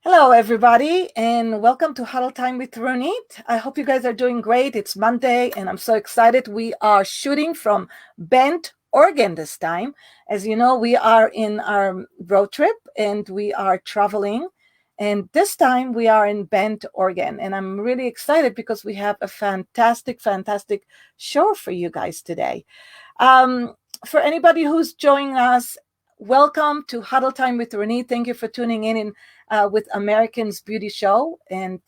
Hello, everybody, and welcome to Huddle Time with Ronit. I hope you guys are doing great. It's Monday, and I'm so excited. We are shooting from Bend, Oregon this time. As you know, we are in our road trip and we are traveling. And this time we are in Bend, Oregon. And I'm really excited because we have a fantastic show for you guys today. Um, for anybody who's joining us, welcome to Huddle Time with Renee. Thank you for tuning in with Americans Beauty Show. And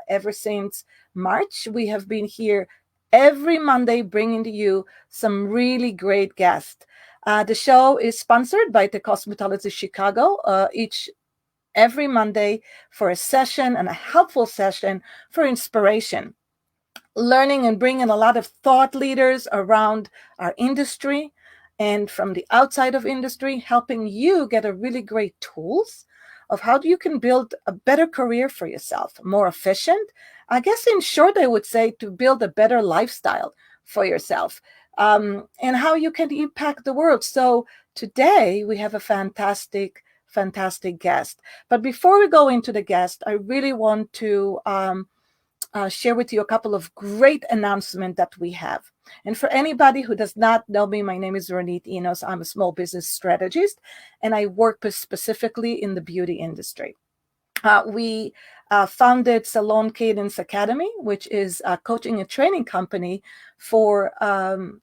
ever since March, we have been here every Monday bringing to you some really great guests. The show is sponsored by the Cosmetology Chicago each every Monday for a session and a helpful session for inspiration, learning and bringing a lot of thought leaders around our industry and from the outside of industry, helping you get a really great tools of how you can build a better career for yourself, more efficient. I guess in short, I would say to build a better lifestyle for yourself, and how you can impact the world. So today we have a fantastic guest. But before we go into the guest, I really want to share with you a couple of great announcements that we have. And for anybody who does not know me, my name is Ronit Enos. I'm a small business strategist, and I work specifically in the beauty industry. We founded Salon Cadence Academy, which is a coaching and training company for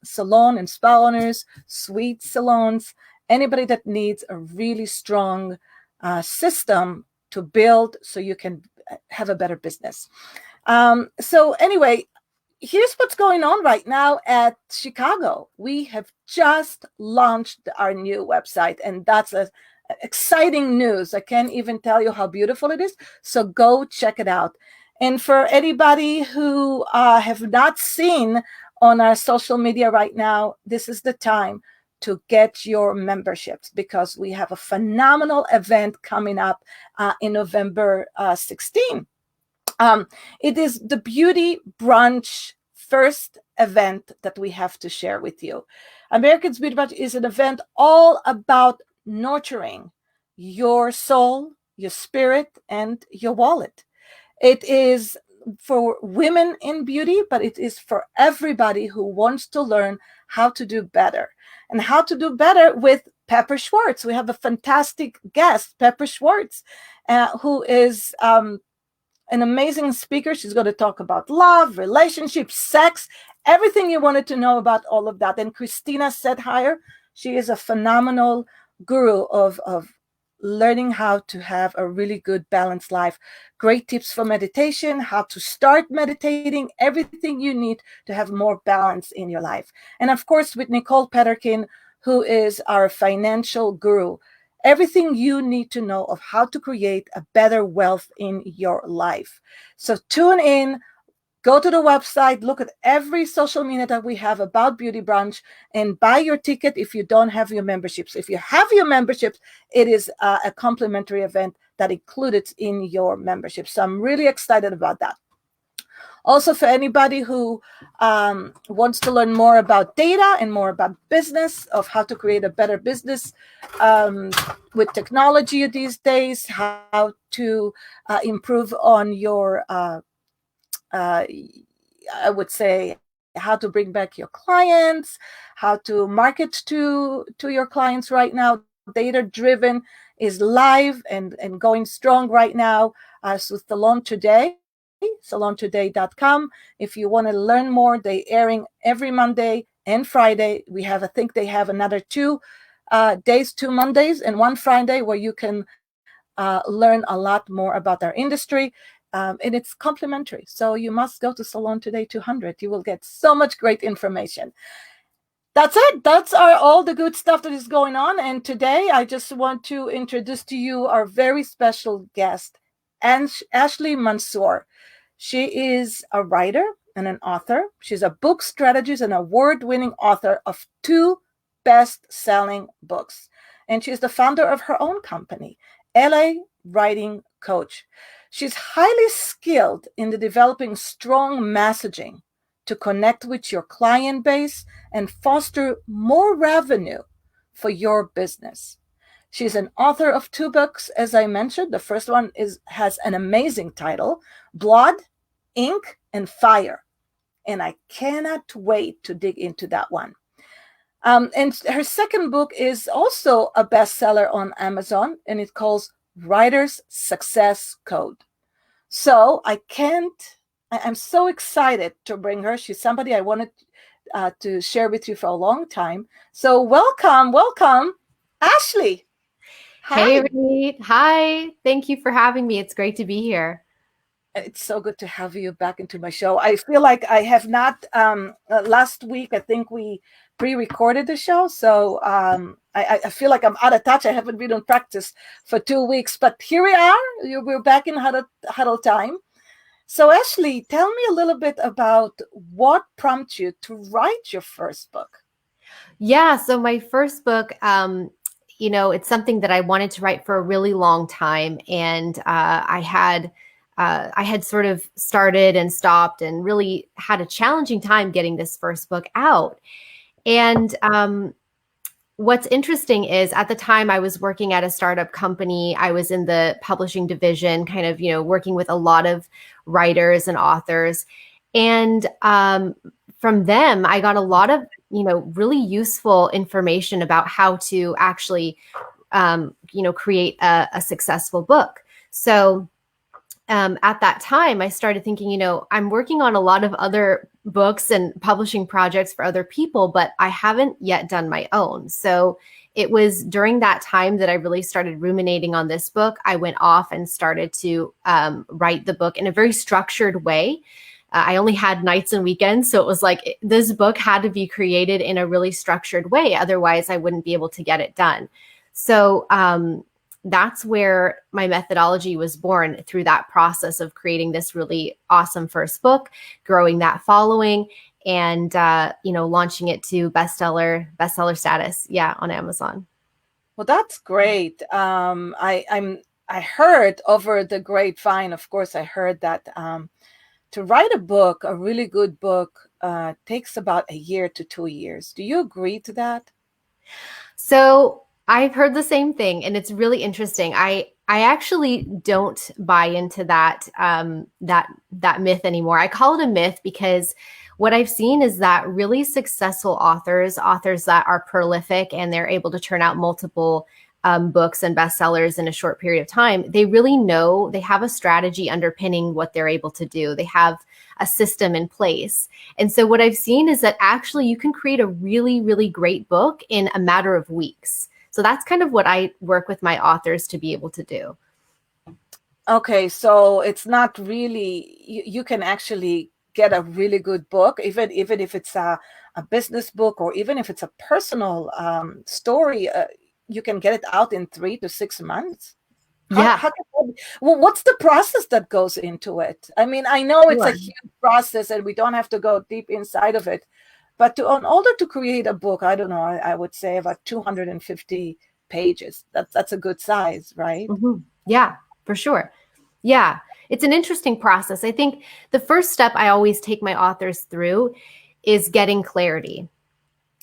salon and spa owners, suite salons, anybody that needs a really strong system to build so you can have a better business. So anyway, here's what's going on right now at Chicago. We have just launched our new website, and that's exciting news. I can't even tell you how beautiful it is. So go check it out. And for anybody who have not seen on our social media right now, this is the time to get your memberships because we have a phenomenal event coming up in November 16. It is the Beauty Brunch first event that we have to share with you. Americans Beauty Brunch is an event all about nurturing your soul, your spirit, and your wallet. It is for women in beauty, but it is for everybody who wants to learn how to do better and how to do better with Pepper Schwartz. We have a fantastic guest, Pepper Schwartz, who is an amazing speaker. She's going to talk about love, relationships, sex, everything you wanted to know about all of that. And Christina Sedhire, she is a phenomenal guru of learning how to have a really good balanced life. Great tips for meditation, how to start meditating, everything you need to have more balance in your life. And of course, with Nicole Petterkin, who is our financial guru, everything you need to know of how to create a better wealth in your life. So tune in, go to the website, look at every social media that we have about Beauty Brunch, and buy your ticket if you don't have your memberships. If you have your memberships, it is a complimentary event that included in your membership. So I'm really excited about that. Also, for anybody who wants to learn more about data and more about business, of how to create a better business with technology these days, how to improve on your, I would say, how to bring back your clients, how to market to your clients right now. Data driven is live and going strong right now. So Salon Today, salontoday.com. If you want to learn more, they airing every Monday and Friday. We have, I think they have another 2 days, 2 Mondays and 1 Friday where you can learn a lot more about our industry. And it's complimentary. So you must go to Salon Today 200. You will get so much great information. That's it. That's all the good stuff that is going on. And today I just want to introduce to you our very special guest, Ashley Mansour. She is a writer and an author. She's a book strategist and award-winning author of 2 best-selling books. And she's the founder of her own company, LA Writing Coach. She's highly skilled in the developing strong messaging to connect with your client base and foster more revenue for your business. She's an author of 2 books, as I mentioned. The first one has an amazing title, Blood, Ink, and Fire. And I cannot wait to dig into that one. And her second book is also a bestseller on Amazon, and it calls Writer's Success Code. So I'm so excited to bring her. She's somebody I wanted to share with you for a long time. So welcome, Ashley. Hi. Hey, Ronit. Hi. Thank you for having me. It's great to be here. It's so good to have you back into my show. I feel like I have not, last week, I think we pre-recorded the show. So I feel like I'm out of touch. I haven't been on practice for 2 weeks, but here we are. We're back in Huddle Time. So Ashley, tell me a little bit about what prompted you to write your first book. Yeah. So my first book, it's something that I wanted to write for a really long time. And I had sort of started and stopped and really had a challenging time getting this first book out. And what's interesting is at the time I was working at a startup company. I was in the publishing division, kind of, working with a lot of writers and authors. And from them, I got a lot of, really useful information about how to actually, create a successful book. So at that time, I started thinking, I'm working on a lot of other books and publishing projects for other people, but I haven't yet done my own. So it was during that time that I really started ruminating on this book. I went off and started to write the book in a very structured way. I only had nights and weekends. So it was like this book had to be created in a really structured way. Otherwise, I wouldn't be able to get it done. So that's where my methodology was born, through that process of creating this really awesome first book, growing that following, and launching it to bestseller status, on Amazon. Well, that's great. I heard over the grapevine, of course, I heard that to write a book, a really good book, takes about a year to 2 years. Do you agree to that? So I've heard the same thing, and it's really interesting. I actually don't buy into that that myth anymore. I call it a myth because what I've seen is that really successful authors that are prolific and they're able to turn out multiple books and bestsellers in a short period of time, they really know, they have a strategy underpinning what they're able to do. They have a system in place. And so what I've seen is that actually you can create a really, really great book in a matter of weeks. So that's kind of what I work with my authors to be able to do. Okay, so it's not really, you can actually get a really good book, even if it's a business book, or even if it's a personal story, you can get it out in 3 to 6 months. Well, what's the process that goes into it? I mean, I know it's a huge process and we don't have to go deep inside of it, but in order to create a book, I don't know, I would say about 250 pages. That's a good size, right? Mm-hmm. Yeah, for sure. Yeah, it's an interesting process. I think the first step I always take my authors through is getting clarity.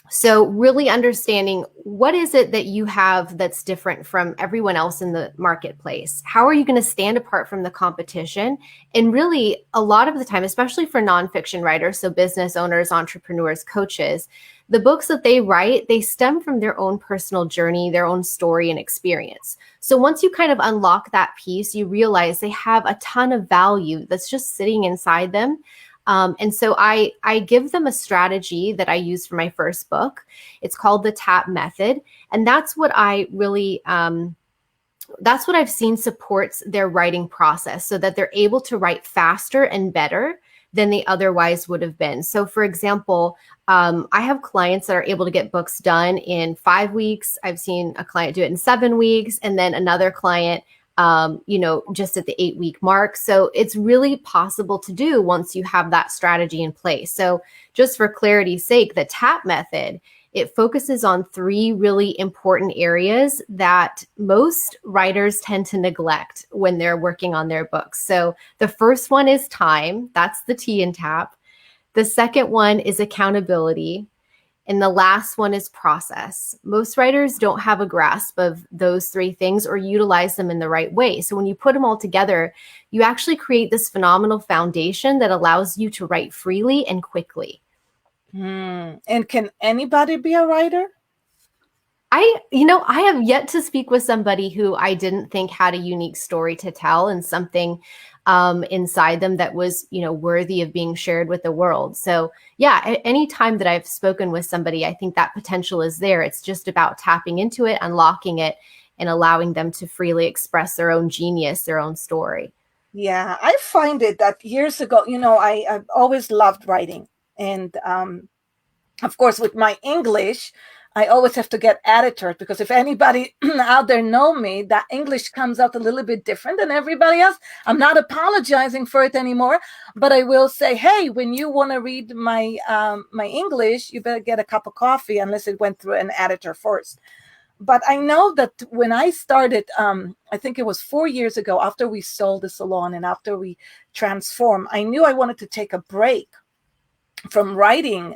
So really understanding, what is it that you have that's different from everyone else in the marketplace? How are you going to stand apart from the competition? And really, a lot of the time, especially for nonfiction writers, so business owners, entrepreneurs, coaches, the books that they write, they stem from their own personal journey, their own story and experience. So once you kind of unlock that piece, you realize they have a ton of value that's just sitting inside them. And so I give them a strategy that I used for my first book. It's called the TAP method. And that's what I really, that's what I've seen supports their writing process, so that they're able to write faster and better than they otherwise would have been. So for example, I have clients that are able to get books done in 5 weeks. I've seen a client do it in 7 weeks, and then another client just at the 8-week mark. So it's really possible to do once you have that strategy in place. So just for clarity's sake, the TAP method, it focuses on 3 really important areas that most writers tend to neglect when they're working on their books. So the first one is time. That's the T in TAP. The second one is accountability. And the last one is process. Most writers don't have a grasp of those three things or utilize them in the right way. So when you put them all together, you actually create this phenomenal foundation that allows you to write freely and quickly. And can anybody be a writer? I have yet to speak with somebody who I didn't think had a unique story to tell and something inside them that was, worthy of being shared with the world. So yeah, any time that I've spoken with somebody, I think that potential is there. It's just about tapping into it, unlocking it, and allowing them to freely express their own genius, their own story. Yeah, I find it that years ago, I've always loved writing. And of course, with my English, I always have to get edited because if anybody out there know me, that English comes out a little bit different than everybody else. I'm not apologizing for it anymore, but I will say, hey, when you want to read my English, you better get a cup of coffee unless it went through an editor first. But I know that when I started, I think it was 4 years ago, after we sold the salon and after we transformed, I knew I wanted to take a break from writing,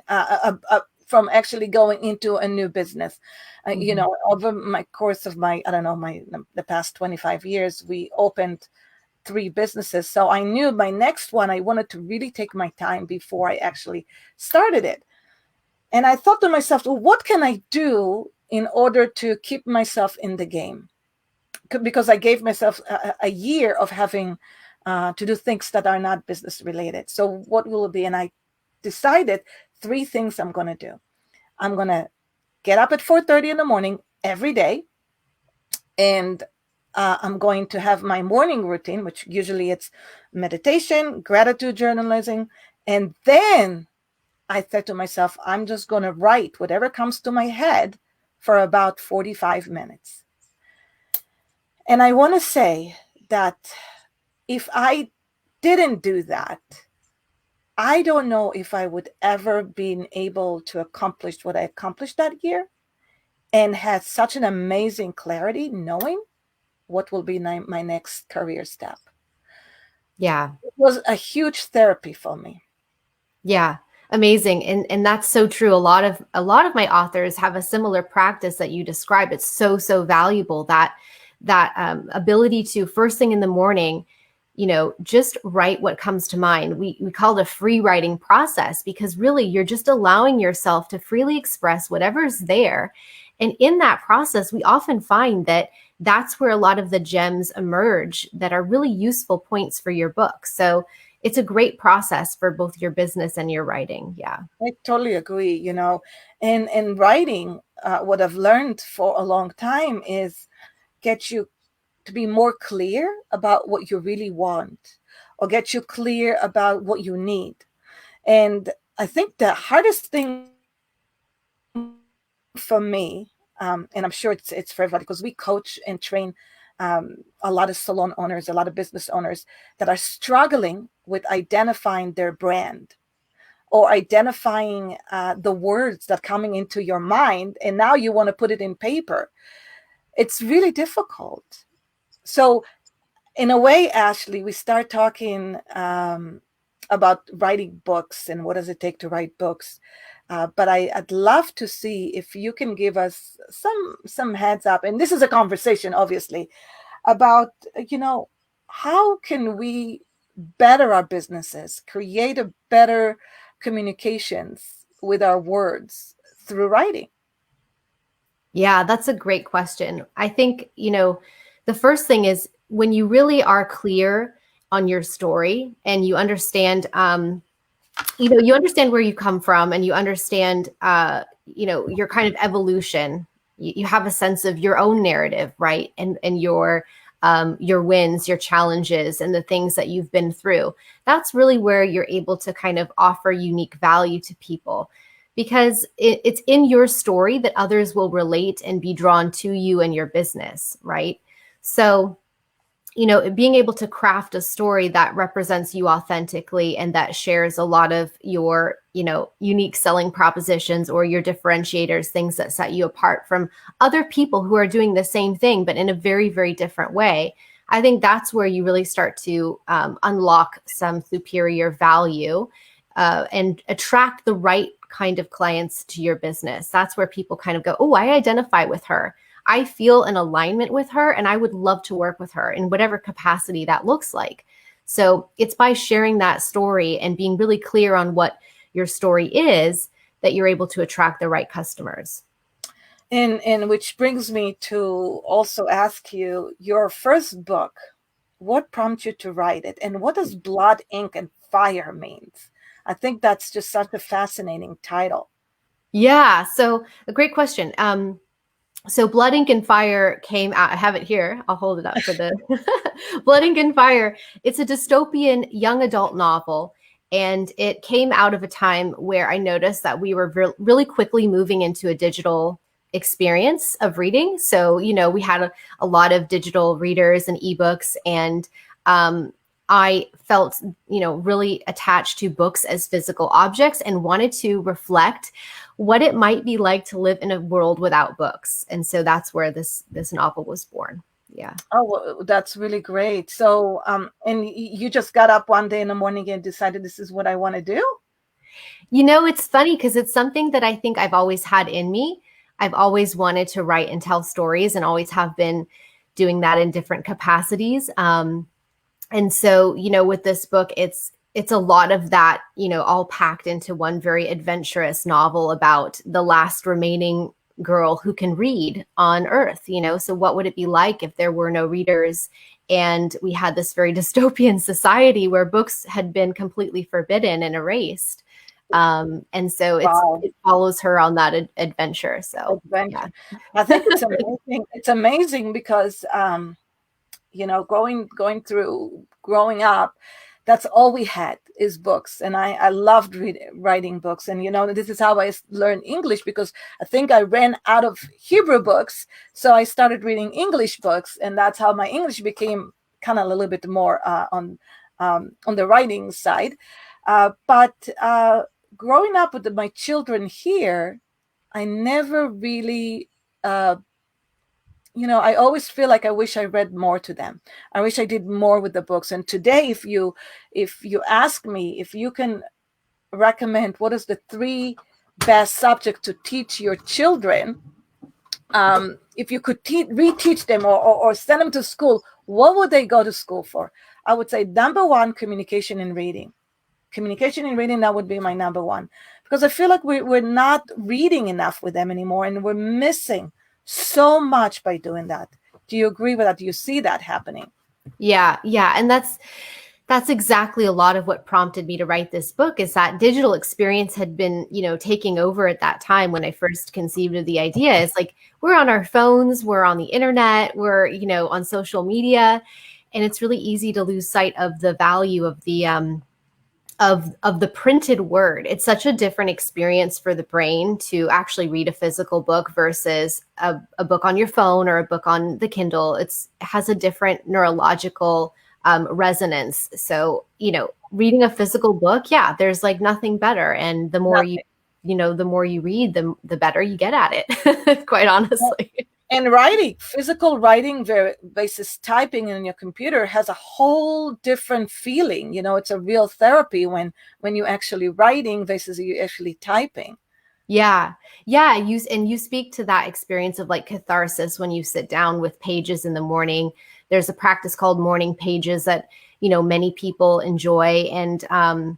from actually going into a new business. Over my course of the past 25 years, we opened 3 businesses. So I knew my next one, I wanted to really take my time before I actually started it. And I thought to myself, well, what can I do in order to keep myself in the game? Because I gave myself a year of having to do things that are not business related. So what will it be? And I decided 3 things I'm going to do. I'm going to get up at 4:30 in the morning every day. And I'm going to have my morning routine, which usually it's meditation, gratitude journalism. And then I said to myself, I'm just going to write whatever comes to my head for about 45 minutes. And I want to say that if I didn't do that, I don't know if I would ever been able to accomplish what I accomplished that year and had such an amazing clarity knowing what will be my next career step. Yeah. It was a huge therapy for me. Yeah. Amazing. And that's so true. A lot of my authors have a similar practice that you describe. It's so valuable that ability to first thing in the morning, just write what comes to mind. We call it a free writing process because really you're just allowing yourself to freely express whatever's there. And in that process, we often find that that's where a lot of the gems emerge that are really useful points for your book. So it's a great process for both your business and your writing. Yeah. I totally agree, and writing, what I've learned for a long time is get you to be more clear about what you really want or get you clear about what you need. And I think the hardest thing for me, and I'm sure it's for everybody, because we coach and train a lot of salon owners, a lot of business owners that are struggling with identifying their brand or identifying the words that are coming into your mind, and now you want to put it in paper. It's really difficult. So in a way, Ashley, we start talking about writing books and what does it take to write books. But I'd love to see if you can give us some heads up. And this is a conversation, obviously, about, how can we better our businesses, create a better communications with our words through writing? Yeah, that's a great question. I think, the first thing is when you really are clear on your story and you understand, you understand where you come from and you understand, your kind of evolution. You have a sense of your own narrative, right? And your wins, your challenges, and the things that you've been through. That's really where you're able to kind of offer unique value to people because it's in your story that others will relate and be drawn to you and your business, right? So, being able to craft a story that represents you authentically and that shares a lot of your, unique selling propositions or your differentiators, things that set you apart from other people who are doing the same thing, but in a very, very different way. I think that's where you really start to unlock some superior value and attract the right kind of clients to your business. That's where people kind of go, oh, I identify with her. I feel an alignment with her, and I would love to work with her in whatever capacity that looks like. So it's by sharing that story and being really clear on what your story is that you're able to attract the right customers. And which brings me to also ask you, your first book, what prompted you to write it? And what does blood, ink, and fire means? I think that's just such a fascinating title. Yeah, so a great question. So Blood, Ink, and Fire came out. I have it here. I'll hold it up for the Blood, Ink, and Fire. It's a dystopian young adult novel. And it came out of a time where I noticed that we were really quickly moving into a digital experience of reading. So, we had a lot of digital readers and ebooks. And I felt, really attached to books as physical objects and wanted to reflect what it might be like to live in a world without books. And so that's where this novel was born. Yeah. Oh, well, that's really great. So, and you just got up one day in the morning and decided this is what I want to do? It's funny because it's something that I think I've always had in me. I've always wanted to write and tell stories and always have been doing that in different capacities. And so, with this book, it's a lot of that, all packed into one very adventurous novel about the last remaining girl who can read on Earth, So what would it be like if there were no readers and we had this very dystopian society where books had been completely forbidden and erased? And so Wow. it follows her on that adventure. So Adventure. yeah. I think it's amazing. It's amazing because, going through growing up, that's all we had is books. And I loved writing books. And, this is how I learned English, because I think I ran out of Hebrew books. So I started reading English books. And that's how my English became kind of a little bit more on the writing side. But growing up with my children here, I never really, I always feel like I wish I read more to them. I wish I did more with the books. And today, if you ask me if you can recommend what is the 3 best subject to teach your children, if you could reteach them or send them to school, what would they go to school for? I would say number 1, communication and reading. Communication and reading, that would be my number 1, because I feel like we're not reading enough with them anymore, and we're missing so much by doing that. Do you agree with that? Do you see that happening? Yeah. And that's exactly a lot of what prompted me to write this book, is that digital experience had been, taking over at that time when I first conceived of the idea. It's like, we're on our phones, we're on the internet, we're, on social media, and it's really easy to lose sight of the value of the, of the printed word. It's such a different experience for the brain to actually read a physical book versus a book on your phone or a book on the Kindle. It has a different neurological resonance. So, reading a physical book, yeah, there's like nothing better. And the more the more you read, the better you get at it, quite honestly. And writing, physical writing versus typing in your computer has a whole different feeling. It's a real therapy when you actually writing versus you actually typing. Yeah. You speak to that experience of like catharsis when you sit down with pages in the morning. There's a practice called morning pages that, many people enjoy. And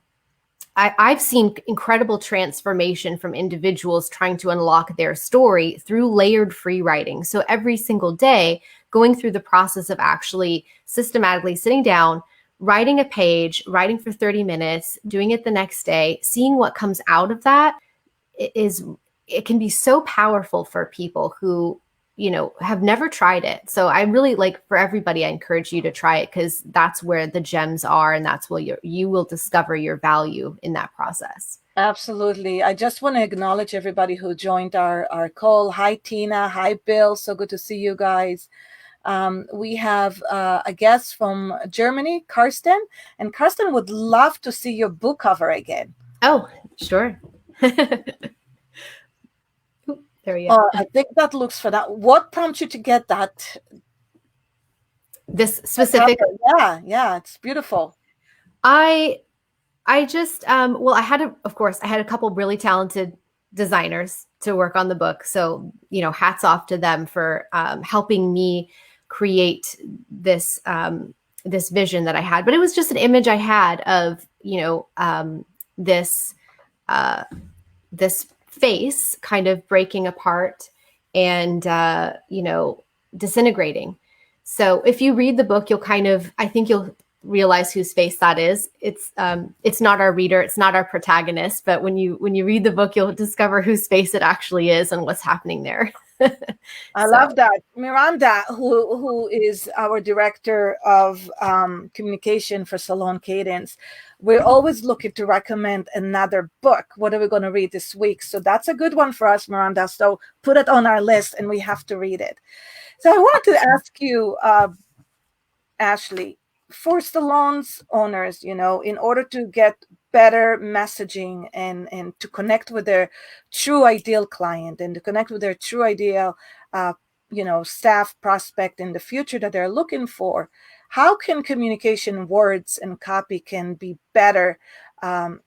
I've seen incredible transformation from individuals trying to unlock their story through layered free writing. So every single day, going through the process of actually systematically sitting down, writing a page, writing for 30 minutes, doing it the next day, seeing what comes out of that it can be so powerful for people who, have never tried it. So I really for everybody, I encourage you to try it, because that's where the gems are, and that's where you will discover your value in that process. Absolutely. I just want to acknowledge everybody who joined our call. Hi, Tina. Hi, Bill. So good to see you guys. We have a guest from Germany, Karsten, and Karsten would love to see your book cover again. Oh, sure. There we go. I think that looks for that. What prompts you to get that? This specific. Yeah, it's beautiful. I I just, well, of course, I had a couple really talented designers to work on the book. So, hats off to them for helping me create this vision that I had. But it was just an image I had of, this, uh, this face kind of breaking apart and, disintegrating. So if you read the book, I think you'll realize whose face that is. It's not our reader, it's not our protagonist, but when you read the book, you'll discover whose face it actually is and what's happening there. I So love that. Miranda, who is our director of communication for Salon Cadence, we're always looking to recommend another book. What are we going to read this week? So that's a good one for us, Miranda. So put it on our list and we have to read it. So I wanted to ask you, Ashley, for salons owners, in order to get better messaging and to connect with their true ideal client and to connect with their true ideal, staff prospect in the future that they're looking for, how can communication words and copy can be better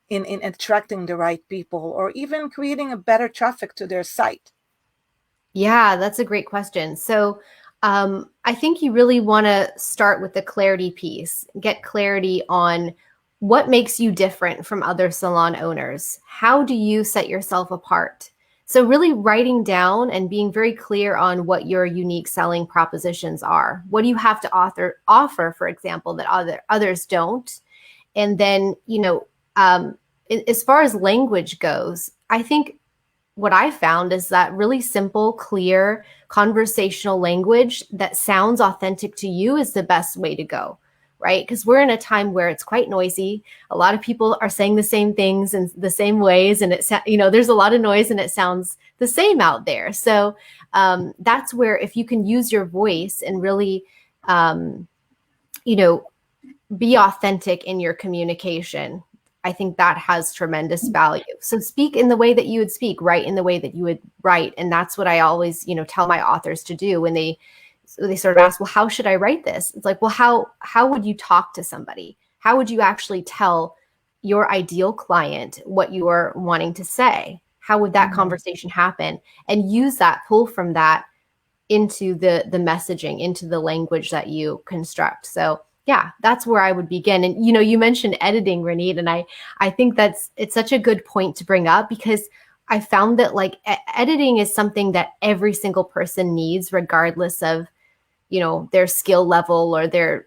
in attracting the right people or even creating a better traffic to their site? yeah, that's a great question. So I think you really want to start with the clarity piece, get clarity on what makes you different from other salon owners. How do you set yourself apart? So really writing down and being very clear on what your unique selling propositions are. What do you have to offer, for example, that others don't? And then, as far as language goes, I think what I found is that really simple, clear conversational language that sounds authentic to you is the best way to go, right? Because we're in a time where it's quite noisy. A lot of people are saying the same things in the same ways, and there's a lot of noise, and it sounds the same out there. So that's where if you can use your voice and really, be authentic in your communication, I think that has tremendous value. So speak in the way that you would speak, write in the way that you would write. And that's what I always, tell my authors to do when they sort of ask, well, how should I write this? It's like, well, how would you talk to somebody? How would you actually tell your ideal client what you are wanting to say? How would that conversation happen? And use that, pull from that into the messaging, into the language that you construct. So yeah, that's where I would begin. And, you mentioned editing, Ronit, and I think it's such a good point to bring up because I found that editing is something that every single person needs, regardless of, their skill level or their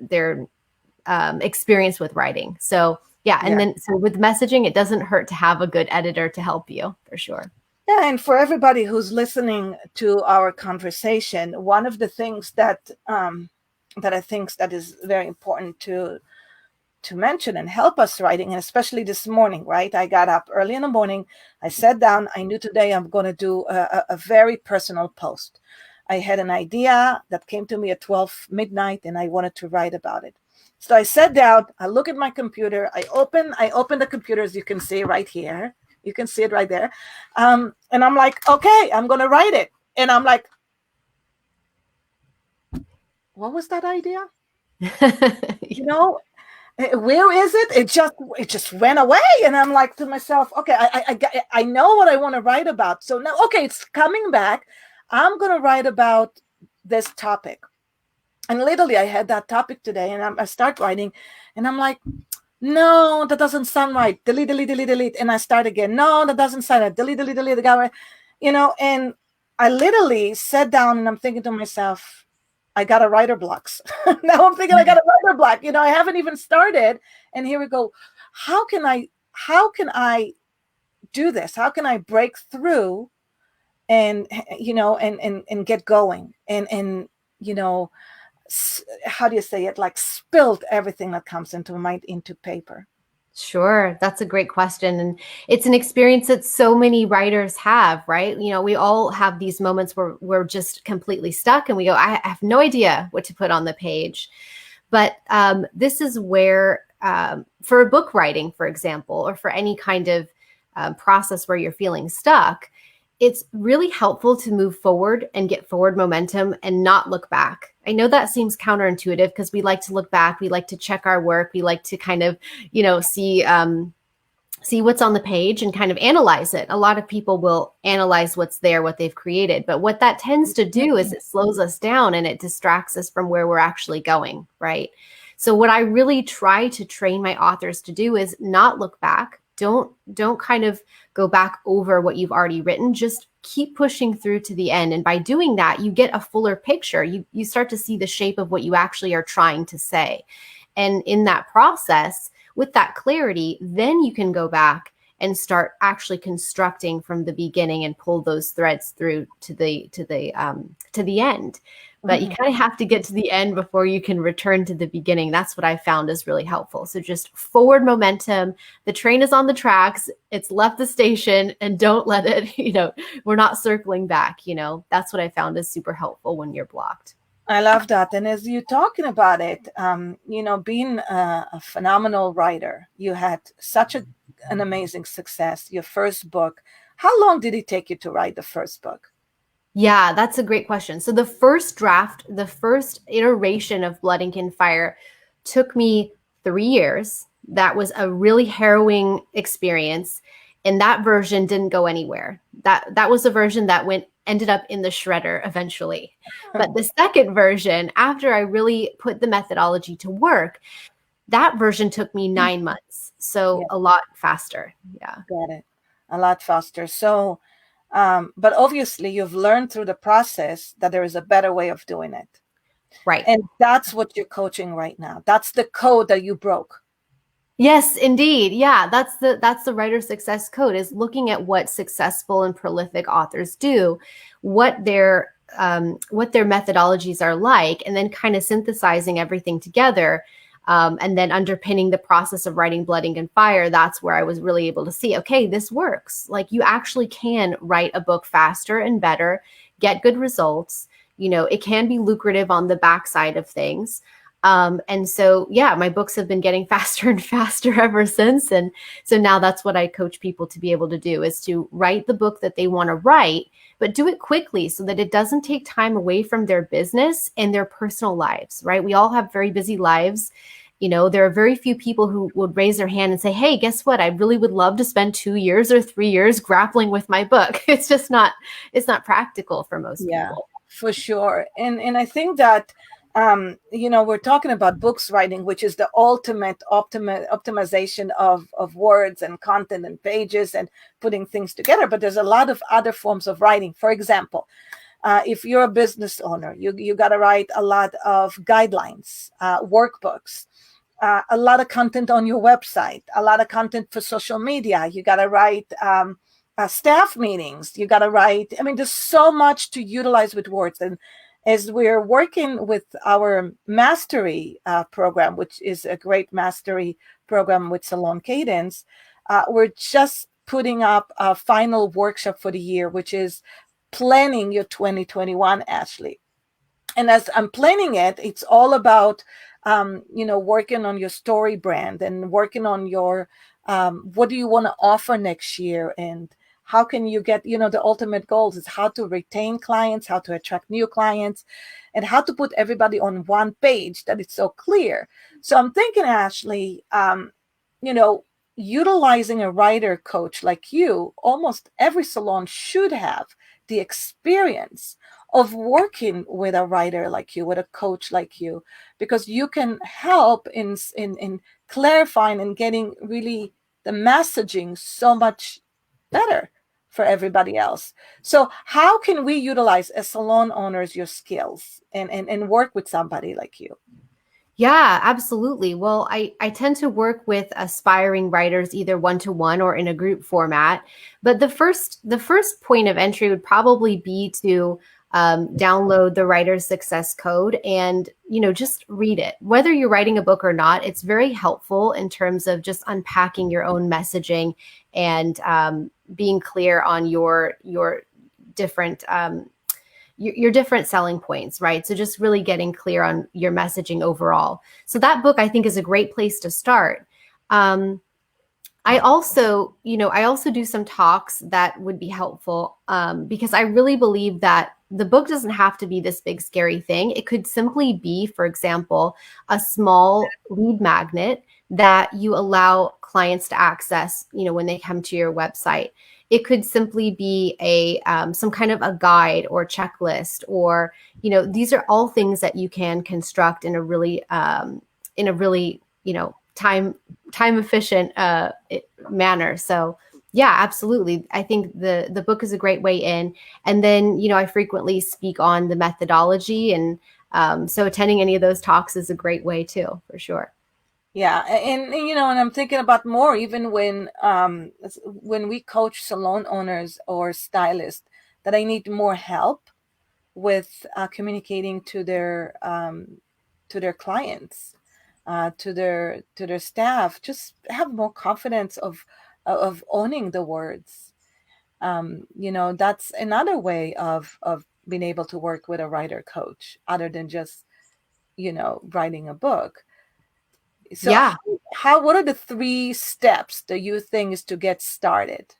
experience with writing. So yeah. And then so with messaging, it doesn't hurt to have a good editor to help you for sure. Yeah, and for everybody who's listening to our conversation, one of the things that I think that is very important to mention and help us writing, and especially this morning, right? I got up early in the morning. I sat down. I knew today I'm going to do a very personal post. I had an idea that came to me at 12 midnight, and I wanted to write about it. So I sat down. I look at my computer. I open the computer, as you can see right here. You can see it right there. And I'm like, okay, I'm going to write it. And I'm like, what was that idea? Where is it? It just went away. And I'm like to myself, okay, I know what I want to write about. So now, okay, it's coming back. I'm going to write about this topic. And literally I had that topic today and I start writing and I'm like, no, that doesn't sound right. Delete, delete, delete, delete. And I start again. No, that doesn't sound right. Delete, delete, delete. And I literally sat down and I'm thinking to myself, I got a writer blocks. Now I'm thinking I got a writer block. I haven't even started. And here we go. How can I do this? How can I break through and get going and how do you say it? Like spilled everything that comes into my mind into paper. Sure. That's a great question. And it's an experience that so many writers have, right? We all have these moments where we're just completely stuck and we go, I have no idea what to put on the page. But this is where, for book writing, for example, or for any kind of process where you're feeling stuck, it's really helpful to move forward and get forward momentum and not look back. I know that seems counterintuitive because we like to look back. We like to check our work. We like to kind of, see see what's on the page and kind of analyze it. A lot of people will analyze what's there, what they've created. But what that tends to do is it slows us down and it distracts us from where we're actually going, right? So what I really try to train my authors to do is not look back. Don't kind of go back over what you've already written. Just keep pushing through to the end. And by doing that, you get a fuller picture. You start to see the shape of what you actually are trying to say. And in that process, with that clarity, then you can go back and start actually constructing from the beginning and pull those threads through to the end. But you kind of have to get to the end before you can return to the beginning. That's what I found is really helpful. So just forward momentum. The train is on the tracks. It's left the station, and don't let it, we're not circling back. That's what I found is super helpful when you're blocked. I love that. And as you're talking about it, being a phenomenal writer, you had such an amazing success, your first book. How long did it take you to write the first book? Yeah, that's a great question. So the first draft, the first iteration of Blood, Ink, and Fire took me 3 years. That was a really harrowing experience. And that version didn't go anywhere. That was a version that ended up in the shredder eventually. But the second version, after I really put the methodology to work, that version took me 9 months. So a lot faster. Yeah. Got it. A lot faster. So, but obviously you've learned through the process that there is a better way of doing it. Right. And that's what you're coaching right now. That's the code that you broke. Yes, indeed. Yeah, that's the writer success code, is looking at what successful and prolific authors do, what their methodologies are like, and then kind of synthesizing everything together. And then underpinning the process of writing Blood, Ink, and Fire, that's where I was really able to see, okay, this works. Like, you actually can write a book faster and better, get good results. It can be lucrative on the backside of things. And so, yeah, my books have been getting faster and faster ever since. And so now that's what I coach people to be able to do, is to write the book that they want to write, but do it quickly so that it doesn't take time away from their business and their personal lives, right? We all have very busy lives. There are very few people who would raise their hand and say, hey, guess what? I really would love to spend 2 years or 3 years grappling with my book. It's not practical for most people. Yeah, for sure. And I think that, we're talking about books writing, which is the ultimate optimization of words and content and pages and putting things together. But there's a lot of other forms of writing. For example, if you're a business owner, you got to write a lot of guidelines, workbooks, a lot of content on your website, a lot of content for social media. You got to write staff meetings. You got to write. I mean, there's so much to utilize with words. And as we're working with our mastery program, which is a great mastery program with Salon Cadence, we're just putting up a final workshop for the year, which is planning your 2021, Ashley. And as I'm planning it, it's all about, working on your story brand and working on your, what do you want to offer next year, and how can you get, the ultimate goals is how to retain clients, how to attract new clients, and how to put everybody on one page that it's so clear. So I'm thinking, Ashley, utilizing a writer coach like you, almost every salon should have the experience of working with a writer like you, with a coach like you, because you can help in clarifying and getting really the messaging so much better for everybody else. So how can we utilize as salon owners your skills and work with somebody like you? Yeah, absolutely. Well, I tend to work with aspiring writers either one-to-one or in a group format. But the first point of entry would probably be to download the Writer's Success Code and, just read it. Whether you're writing a book or not, it's very helpful in terms of just unpacking your own messaging and being clear on your different your different selling points, right? So just really getting clear on your messaging overall. So that book, I think, is a great place to start. I also do some talks that would be helpful because I really believe that the book doesn't have to be this big scary thing. It could simply be, for example, a small lead magnet that you allow clients to access, when they come to your website. It could simply be a some kind of a guide or checklist, or these are all things that you can construct in a really time efficient manner. So yeah, absolutely. I think the book is a great way in. And then, I frequently speak on the methodology. And so attending any of those talks is a great way too, for sure. Yeah, and I'm thinking about more even when we coach salon owners or stylists that I need more help with communicating to their clients, to their staff. Just have more confidence of owning the words. That's another way of being able to work with a writer coach, other than just writing a book. So Yeah. what are the 3 steps that you think is to get started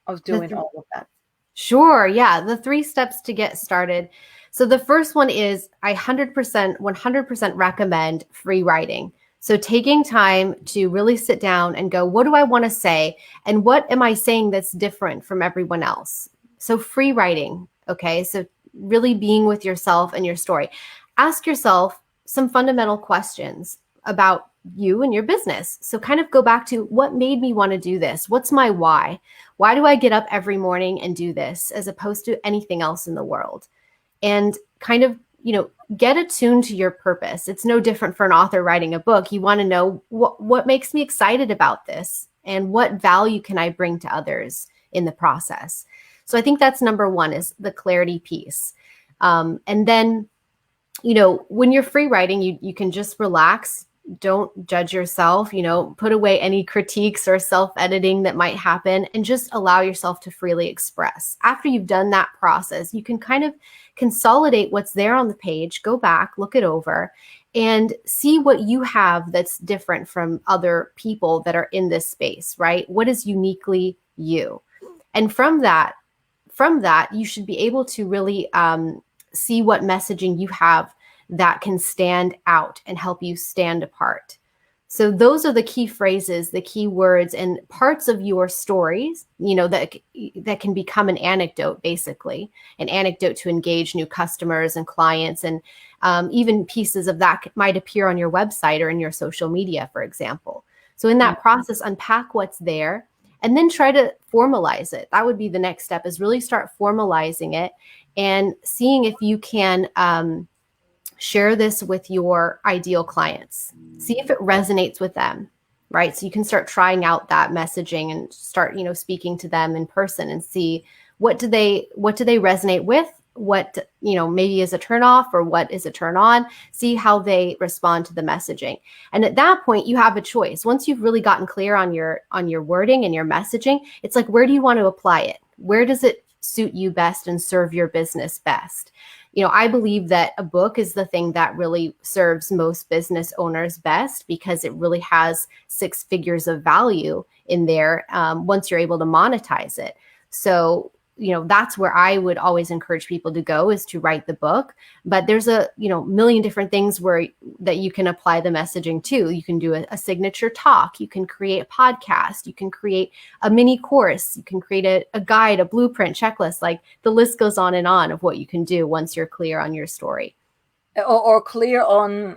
of The doing all of that? Sure. Yeah. The 3 steps to get started. So the first one is I 100% recommend free writing. So taking time to really sit down and go, what do I want to say? And what am I saying that's different from everyone else? So free writing. Okay. So really being with yourself and your story. Ask yourself some fundamental questions about you and your business. So kind of go back to what made me want to do this? What's my why? Why do I get up every morning and do this as opposed to anything else in the world? And kind of, get attuned to your purpose. It's no different for an author writing a book. You want to know what makes me excited about this and what value can I bring to others in the process. So I think that's number one, is the clarity piece. And then, when you're free writing, you can just relax. Don't judge yourself, put away any critiques or self-editing that might happen, and just allow yourself to freely express. After you've done that process, you can kind of consolidate what's there on the page, go back, look it over, and see what you have that's different from other people that are in this space, right? What is uniquely you? And from that, you should be able to really see what messaging you have that can stand out and help you stand apart. So those are the key phrases, the key words, and parts of your stories, that can become an anecdote, basically, an anecdote to engage new customers and clients, and even pieces of that might appear on your website or in your social media, for example. So in that process, unpack what's there and then try to formalize it. That would be the next step, is really start formalizing it and seeing if you can share this with your ideal clients. See if it resonates with them, right? So you can start trying out that messaging and start, speaking to them in person and see what do they resonate with, what, maybe is a turn off or what is a turn on, see how they respond to the messaging. And at that point, you have a choice. Once you've really gotten clear on your wording and your messaging, it's like, where do you want to apply it? Where does it suit you best and serve your business best? I believe that a book is the thing that really serves most business owners best, because it really has 6 figures of value in there once you're able to monetize it. So, that's where I would always encourage people to go, is to write the book. But there's a, million different things that you can apply the messaging to. You can do a signature talk. You can create a podcast. You can create a mini course. You can create a guide, a blueprint, checklist. Like, the list goes on and on of what you can do once you're clear on your story. Or clear on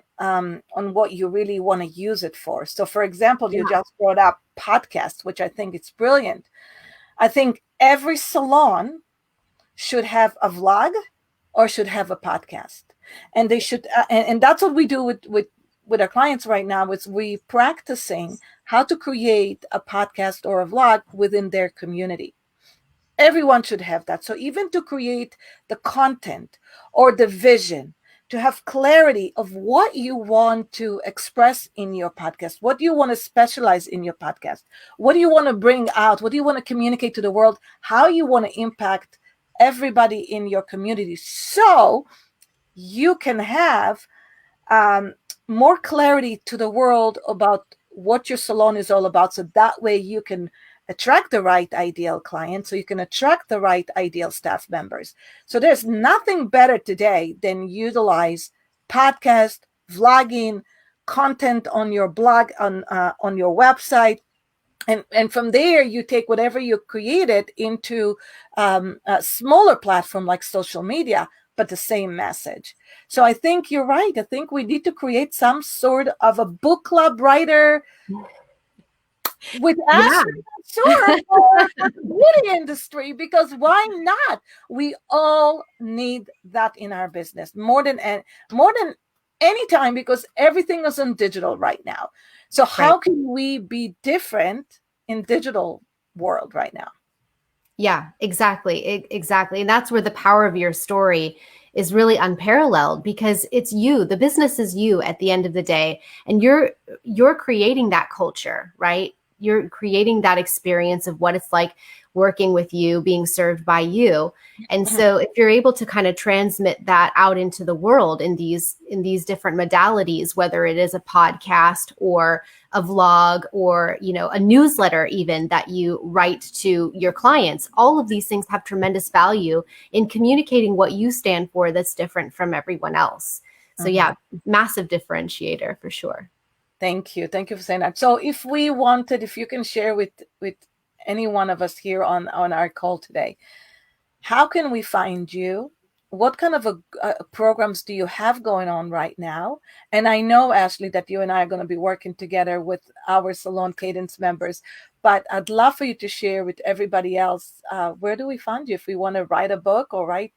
what you really want to use it for. So, for example, you just brought up podcast, which I think it's brilliant. I think every salon should have a vlog or should have a podcast, and they should, and that's what we do with our clients right now. Is we practicing how to create a podcast or a vlog within their community. Everyone should have that. So even to create the content or the vision, to have clarity of what you want to express in your podcast, what do you want to specialize in your podcast, what do you want to bring out, what do you want to communicate to the world, how you want to impact everybody in your community, so you can have more clarity to the world about what your salon is all about. So that way you can attract the right ideal client, so you can attract the right ideal staff members. So there's nothing better today than utilize podcast, vlogging, content on your blog, on your website, and from there you take whatever you created into a smaller platform like social media, but the same message. So I think you're right. I think we need to create some sort of a book club writer with Yeah. Ashley Mansour for the beauty industry, because why not? We all need that in our business more than any time, because everything is on digital right now. So Right. how can we be different in digital world right now? Yeah, exactly. Exactly. And that's where the power of your story is really unparalleled, because it's you. The business is you at the end of the day, and you're creating that culture, right? You're creating that experience of what it's like working with you, being served by you. And so if you're able to kind of transmit that out into the world in these different modalities, whether it is a podcast or a vlog or, a newsletter even that you write to your clients, all of these things have tremendous value in communicating what you stand for that's different from everyone else. So Mhm. yeah, massive differentiator for sure. Thank you. Thank you for saying that. So if you can share with any one of us here on our call today, how can we find you? What kind of programs do you have going on right now? And I know, Ashley, that you and I are going to be working together with our Salon Cadence members, but I'd love for you to share with everybody else, where do we find you if we want to write a book or write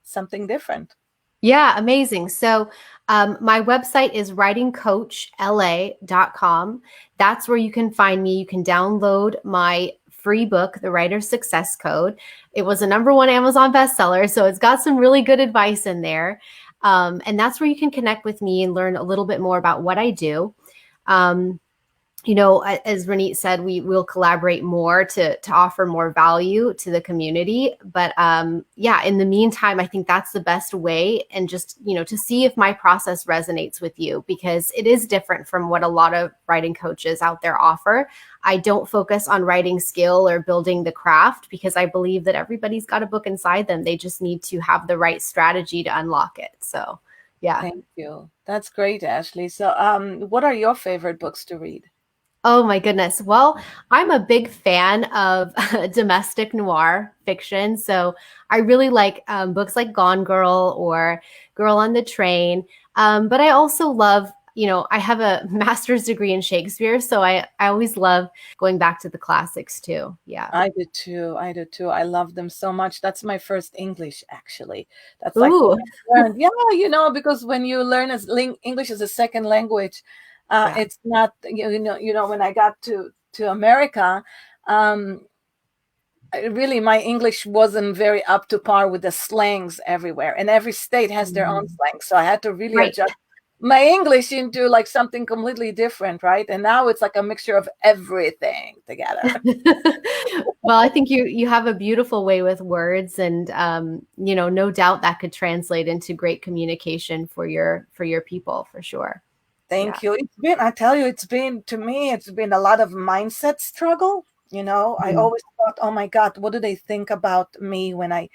something different? Yeah, amazing. So my website is writingcoachla.com. That's where you can find me. You can download my free book, The Writer's Success Code. It was a #1 Amazon bestseller, so it's got some really good advice in there. And that's where you can connect with me and learn a little bit more about what I do. Um, as Ronit said, we will collaborate more to offer more value to the community. But yeah, in the meantime, I think that's the best way. And just, to see if my process resonates with you, because it is different from what a lot of writing coaches out there offer. I don't focus on writing skill or building the craft, because I believe that everybody's got a book inside them. They just need to have the right strategy to unlock it. So, yeah. Thank you. That's great, Ashley. So, what are your favorite books to read? Oh my goodness. Well, I'm a big fan of domestic noir fiction. So I really like books like Gone Girl or Girl on the Train. But I also love, I have a master's degree in Shakespeare. So I always love going back to the classics too. Yeah. I did too. I did too. I love them so much. That's my first English, actually. That's like when Ooh, I learned. Yeah, because when you learn English as a second language, yeah. it's not. When I got to America, um, really my English wasn't very up to par with the slangs everywhere, and every state has their own Mhm. slang. So I had to really Right. adjust my English into like something completely different, right? And now it's like a mixture of everything together. Well, I think you have a beautiful way with words, and no doubt that could translate into great communication for your people for sure. Yeah. Thank you. I tell you, to me, it's been a lot of mindset struggle. I Mhm. always thought, oh my God, what do they think about me when I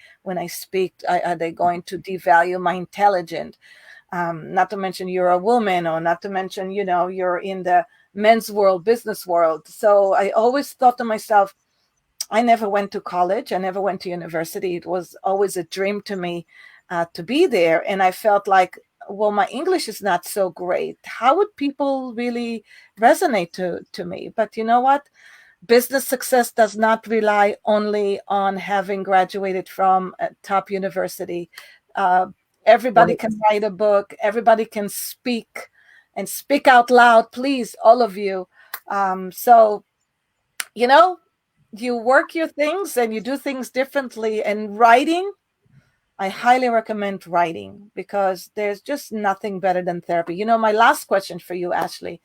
speak? Are they going to devalue my intelligence? Not to mention you're a woman, or not to mention, you're in the men's world, business world. So I always thought to myself, I never went to college. I never went to university. It was always a dream to me to be there. And I felt like, well, my English is not so great. How would people really resonate to me? But you know what? Business success does not rely only on having graduated from a top university. Uh, Everybody Right. can write a book. Everybody can speak and speak out loud. Please, all of you. So, you know, you work your things and you do things differently. And writing, I highly recommend writing, because there's just nothing better than therapy. My last question for you, Ashley,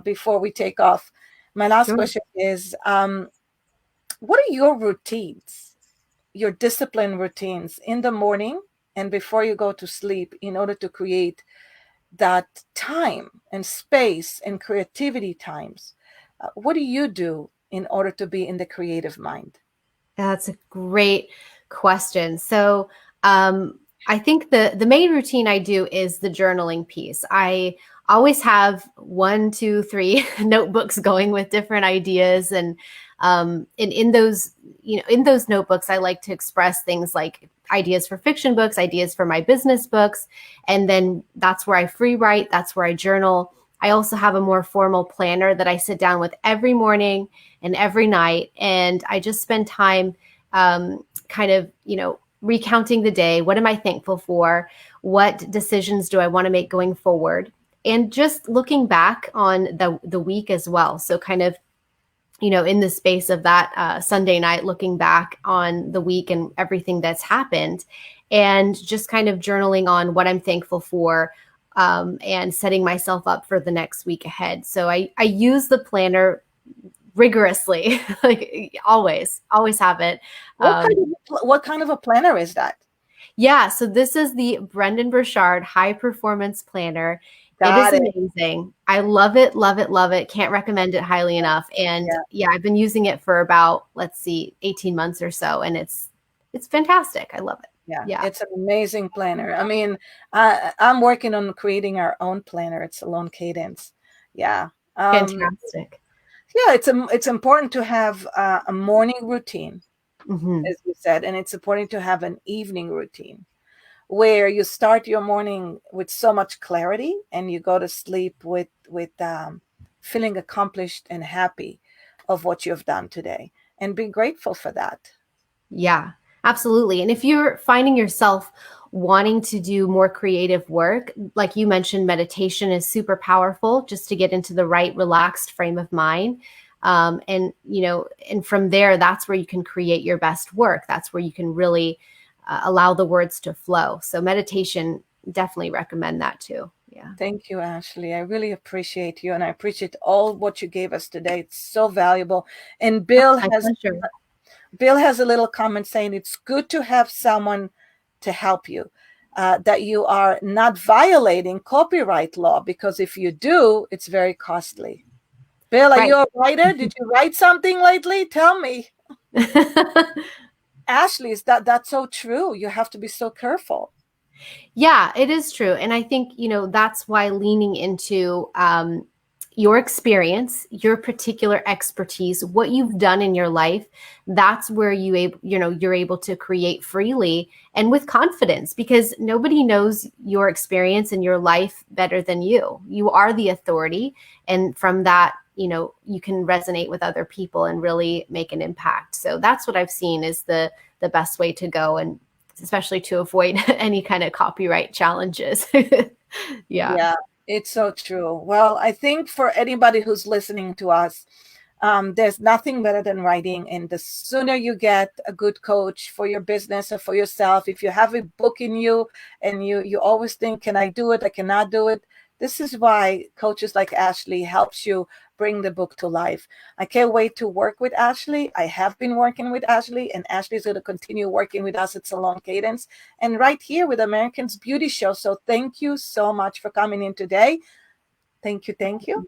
before we take off, my last Sure. question is, what are your routines, your discipline routines in the morning and before you go to sleep, in order to create that time and space and creativity times? What do you do in order to be in the creative mind? That's a great question. So, I think the main routine I do is the journaling piece. I always have one, two, three notebooks going with different ideas, and in those, in those notebooks, I like to express things like ideas for fiction books, ideas for my business books, and then that's where I free write. That's where I journal. I also have a more formal planner that I sit down with every morning and every night, and I just spend time, kind of, recounting the day. What am I thankful for? What decisions do I want to make going forward? And just looking back on the week as well. So kind of, in the space of that Sunday night, looking back on the week and everything that's happened, and just kind of journaling on what I'm thankful for, and setting myself up for the next week ahead. So I use the planner rigorously, like always have it. What kind of a planner is that? Yeah, so this is the Brendan Burchard High Performance Planner. It is Got it. amazing. I love it, love it, love it. Can't recommend it highly enough. And Yeah. yeah, I've been using it for about, let's see, 18 months or so, and it's fantastic. I love it. Yeah, Yeah. it's an amazing planner. I mean, I'm working on creating our own planner. It's Alone Cadence. Yeah. Fantastic. Yeah, it's important to have a morning routine, Hmm. as you said, and it's important to have an evening routine where you start your morning with so much clarity and you go to sleep with feeling accomplished and happy of what you've done today, and be grateful for that. Yeah, absolutely. And if you're finding yourself wanting to do more creative work, like you mentioned, meditation is super powerful just to get into the right relaxed frame of mind. And from there, that's where you can create your best work. That's where you can really allow the words to flow. So meditation, definitely recommend that too. Yeah. Thank you, Ashley. I really appreciate you, and I appreciate all what you gave us today. It's so valuable. And My pleasure. Bill has a little comment saying it's good to have someone to help you, that you are not violating copyright law, because if you do, it's very costly. Bill, are Right. you a writer? Did you write something lately? Tell me. Ashley, is that's so true. You have to be so careful. Yeah, it is true. And I think, that's why leaning into your experience, your particular expertise, what you've done in your life, that's where you're able to create freely and with confidence, because nobody knows your experience and your life better than you. You are the authority. And from that, you can resonate with other people and really make an impact. So that's what I've seen is the best way to go, and especially to avoid any kind of copyright challenges. Yeah. Yeah, it's so true. Well, I think for anybody who's listening to us, there's nothing better than writing. And the sooner you get a good coach for your business or for yourself, if you have a book in you and you always think, can I do it? I cannot do it. This is why coaches like Ashley helps you bring the book to life. I can't wait to work with Ashley. I have been working with Ashley, and Ashley's going to continue working with us at Salon Cadence and right here with Americans Beauty Show. So thank you so much for coming in today. Thank you. Thank you.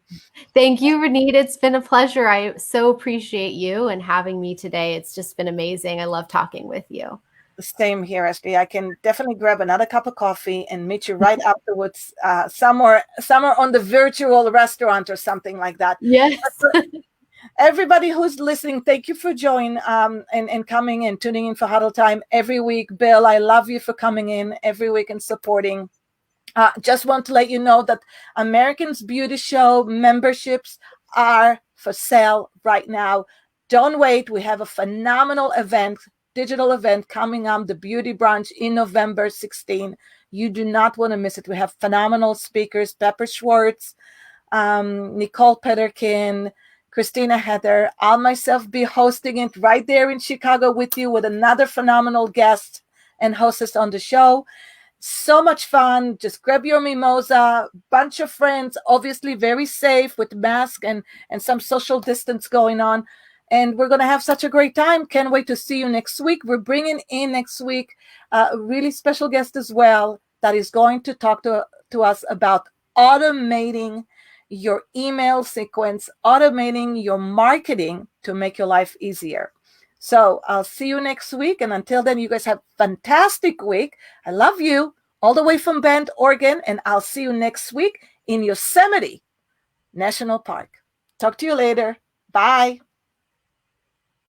Thank you, Ronit. It's been a pleasure. I so appreciate you and having me today. It's just been amazing. I love talking with you. Same here, Ashley. I can definitely grab another cup of coffee and meet you right afterwards, somewhere on the virtual restaurant or something like that. Yes. Everybody who's listening, thank you for joining and coming and tuning in for Huddle Time every week. Bill, I love you for coming in every week and supporting. Just want to let you know that Americans Beauty Show memberships are for sale right now. Don't wait. We have a phenomenal event, digital event coming up, the Beauty Brunch in November 16. You do not want to miss it. We have phenomenal speakers, Pepper Schwartz, Nicole Pederkin, Christina Heather. I'll myself be hosting it right there in Chicago with you with another phenomenal guest and hostess on the show. So much fun. Just grab your mimosa, bunch of friends, obviously very safe with mask and some social distance going on. And we're going to have such a great time. Can't wait to see you next week. We're bringing in next week a really special guest as well that is going to talk to us about automating your email sequence, automating your marketing to make your life easier. So I'll see you next week. And until then, you guys have a fantastic week. I love you all the way from Bend, Oregon. And I'll see you next week in Yosemite National Park. Talk to you later. Bye.